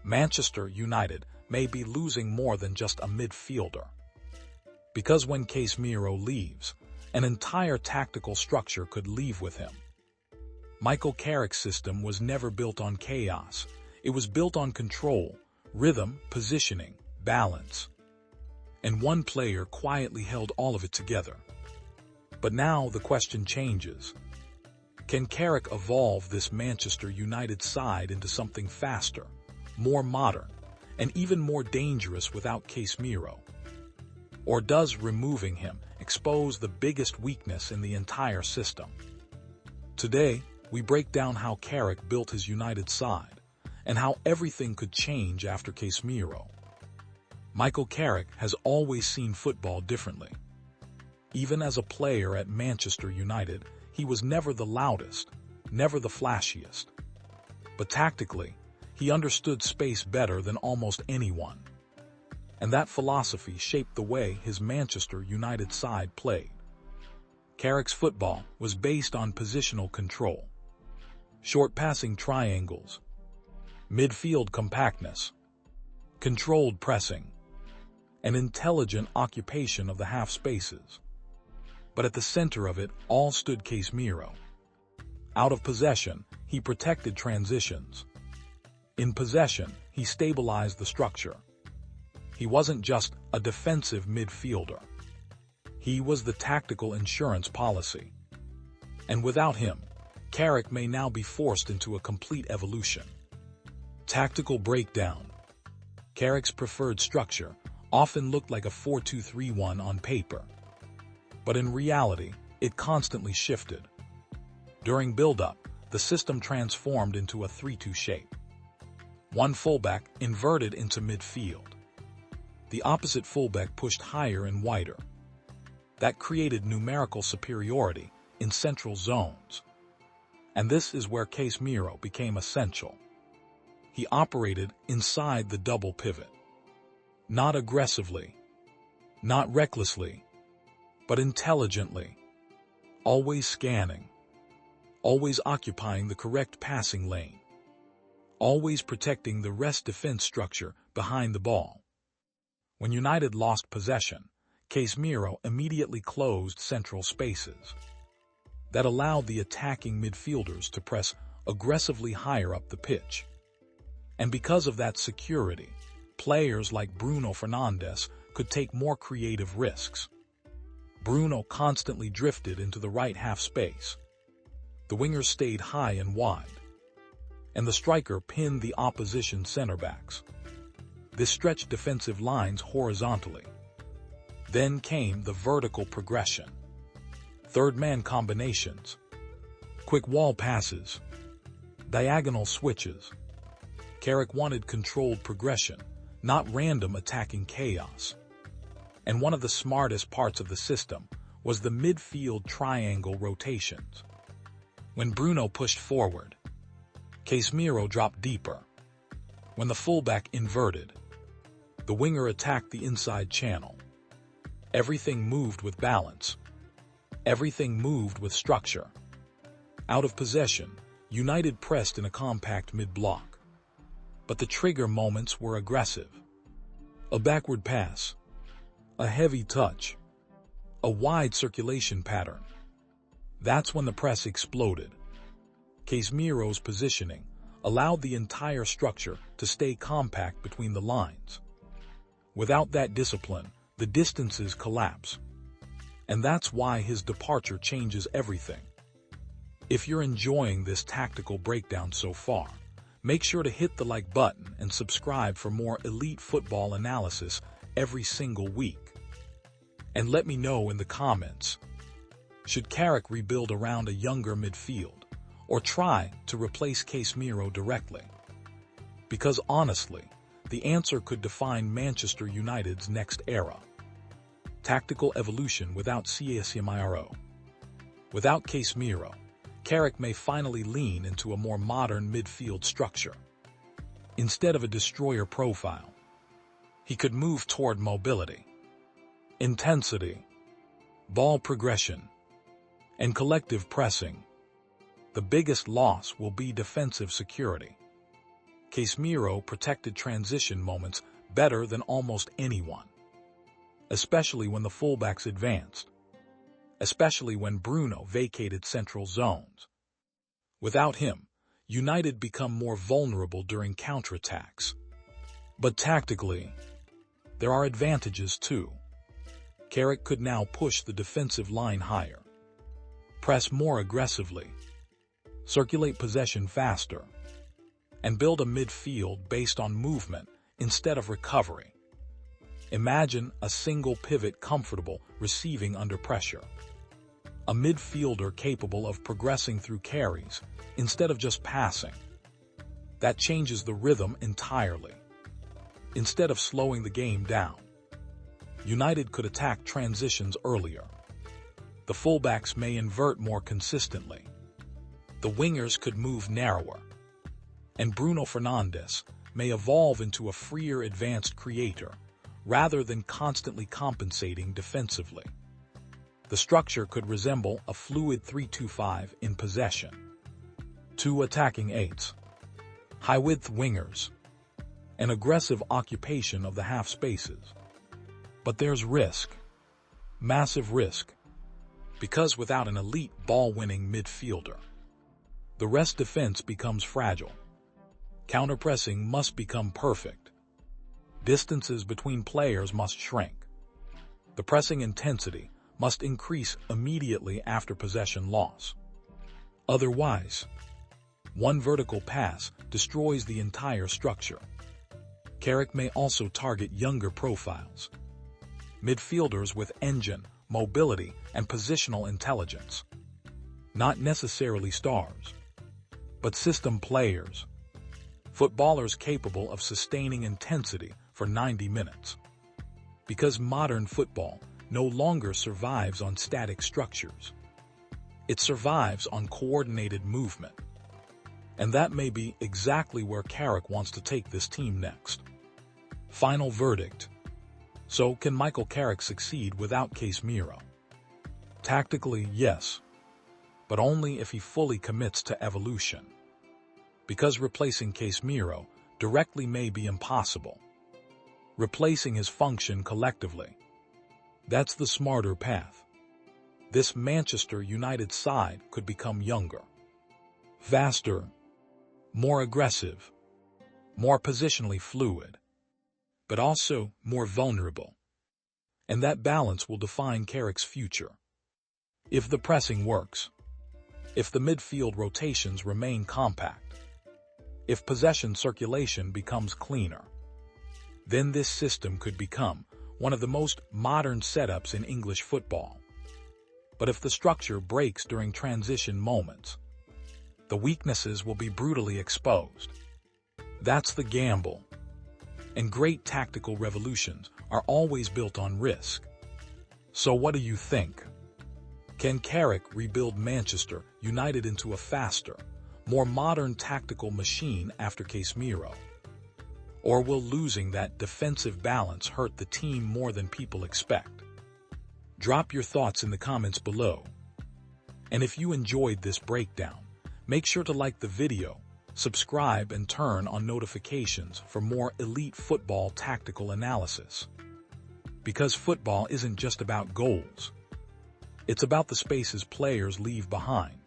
Manchester United may be losing more than just a midfielder. Because when Casemiro leaves, an entire tactical structure could leave with him. Michael Carrick's system was never built on chaos. It was built on control, rhythm, positioning, balance. And one player quietly held all of it together. But now the question changes. Can Carrick evolve this Manchester United side into something faster, more modern, and even more dangerous without Casemiro? Or does removing him expose the biggest weakness in the entire system? Today, we break down how Carrick built his United side, and how everything could change after Casemiro. Michael Carrick has always seen football differently. Even as a player at Manchester United, he was never the loudest, never the flashiest. But tactically, he understood space better than almost anyone. And that philosophy shaped the way his Manchester United side played. Carrick's football was based on positional control, short passing triangles, midfield compactness, controlled pressing, and intelligent occupation of the half spaces. But at the center of it all stood Casemiro. Out of possession, he protected transitions. In possession, he stabilized the structure. He wasn't just a defensive midfielder. He was the tactical insurance policy. And without him, Carrick may now be forced into a complete evolution. Tactical breakdown. Carrick's preferred structure often looked like a 4-2-3-1 on paper. But in reality, it constantly shifted. During build-up, the system transformed into a 3-2 shape. One fullback inverted into midfield. The opposite fullback pushed higher and wider. That created numerical superiority in central zones. And this is where Casemiro became essential. He operated inside the double pivot. Not aggressively, not recklessly, but intelligently. Always scanning. Always occupying the correct passing lane. Always protecting the rest defense structure behind the ball. When United lost possession, Casemiro immediately closed central spaces. That allowed the attacking midfielders to press aggressively higher up the pitch. And because of that security, players like Bruno Fernandes could take more creative risks. Bruno constantly drifted into the right half space. The wingers stayed high and wide. And the striker pinned the opposition center backs. This stretched defensive lines horizontally. Then came the vertical progression. Third-man combinations. Quick wall passes. Diagonal switches. Carrick wanted controlled progression, not random attacking chaos. And one of the smartest parts of the system was the midfield triangle rotations. When Bruno pushed forward, Casemiro dropped deeper. When the fullback inverted, the winger attacked the inside channel. Everything moved with balance. Everything moved with structure. Out of possession, United pressed in a compact mid-block. But the trigger moments were aggressive. A backward pass. A heavy touch. A wide circulation pattern. That's when the press exploded. Casemiro's positioning allowed the entire structure to stay compact between the lines. Without that discipline, the distances collapse. And that's why his departure changes everything. If you're enjoying this tactical breakdown so far, make sure to hit the like button and subscribe for more elite football analysis every single week. And let me know in the comments, should Carrick rebuild around a younger midfield, or try to replace Casemiro directly? Because honestly, the answer could define Manchester United's next era. Tactical evolution without Casemiro. Without Casemiro, Carrick may finally lean into a more modern midfield structure. Instead of a destroyer profile, he could move toward mobility, intensity, ball progression, and collective pressing. The biggest loss will be defensive security. Casemiro protected transition moments better than almost anyone, especially when the fullbacks advanced, especially when Bruno vacated central zones. Without him, United become more vulnerable during counterattacks. But tactically, there are advantages too. Carrick could now push the defensive line higher, press more aggressively, circulate possession faster, and build a midfield based on movement instead of recovery. Imagine a single pivot comfortable receiving under pressure. A midfielder capable of progressing through carries instead of just passing. That changes the rhythm entirely. Instead of slowing the game down, United could attack transitions earlier. The fullbacks may invert more consistently. The wingers could move narrower. And Bruno Fernandes may evolve into a freer advanced creator rather than constantly compensating defensively. The structure could resemble a fluid 3-2-5 in possession. 2 attacking eights, high-width wingers, an aggressive occupation of the half spaces. But there's risk, massive risk, because without an elite ball-winning midfielder, the rest defense becomes fragile. Counterpressing must become perfect. Distances between players must shrink. The pressing intensity must increase immediately after possession loss. Otherwise, one vertical pass destroys the entire structure. Carrick may also target younger profiles, midfielders with engine, mobility, and positional intelligence. Not necessarily stars, but system players, footballers capable of sustaining intensity for 90 minutes. Because modern football no longer survives on static structures. It survives on coordinated movement. And that may be exactly where Carrick wants to take this team next. Final verdict. So, can Michael Carrick succeed without Casemiro? Tactically, yes, but only if he fully commits to evolution. Because replacing Casemiro directly may be impossible. Replacing his function collectively, that's the smarter path. This Manchester United side could become younger, faster, more aggressive, more positionally fluid, but also more vulnerable. And that balance will define Carrick's future. If the pressing works, if the midfield rotations remain compact, if possession circulation becomes cleaner, then this system could become one of the most modern setups in English football. But if the structure breaks during transition moments, the weaknesses will be brutally exposed. That's the gamble. And great tactical revolutions are always built on risk. So what do you think? Can Carrick rebuild Manchester United into a faster, more modern tactical machine after Casemiro? Or will losing that defensive balance hurt the team more than people expect? Drop your thoughts in the comments below. And if you enjoyed this breakdown, make sure to like the video, subscribe, and turn on notifications for more elite football tactical analysis. Because football isn't just about goals. It's about the spaces players leave behind.